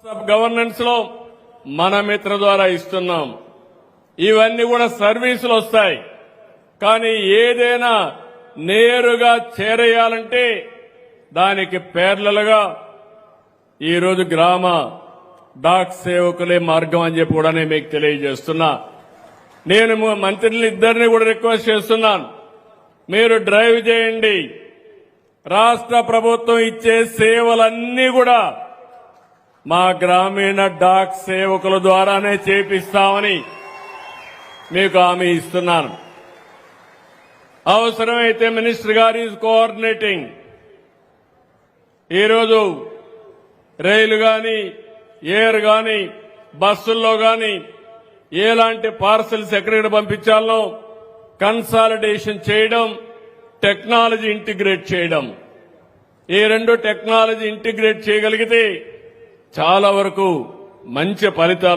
Governance లో మన మిత్ర ద్వారా ఇస్తున్నాం. ఇవన్నీ కూడా సర్వీసులు వస్తాయి. కానీ ఏదైనా నేరుగా చేరేయాలంటే దానికి పేర్లలుగా ఈరోజు గ్రామ డాక్ సేవకులే మార్గం అని చెప్పి కూడా నేను మీకు తెలియజేస్తున్నా. నేను మంత్రులు ఇద్దరిని కూడా రిక్వెస్ట్ చేస్తున్నాను. మీరు డ్రైవ్ చేయండి. రాష్ట్ర ప్రభుత్వం ఇచ్చే సేవలన్నీ కూడా మా గ్రామీణ డాక్ సేవకుల ద్వారానే చేపిస్తామని మీకు హామీ ఇస్తున్నాను. అవసరమైతే మినిస్టర్ గారు ఈజ్ కోఆర్డినేటింగ్. ఈరోజు రైలు గాని ఎయిర్ గాని బస్సుల్లో గాని ఎలాంటి పార్సల్స్ ఎక్కడికి పంపించాలో కన్సాలిడేషన్ చేయడం, టెక్నాలజీ ఇంటిగ్రేట్ చేయడం. ఈ రెండు టెక్నాలజీ ఇంటిగ్రేట్ చేయగలిగితే చాలా వరకు మంచి ఫలితాలు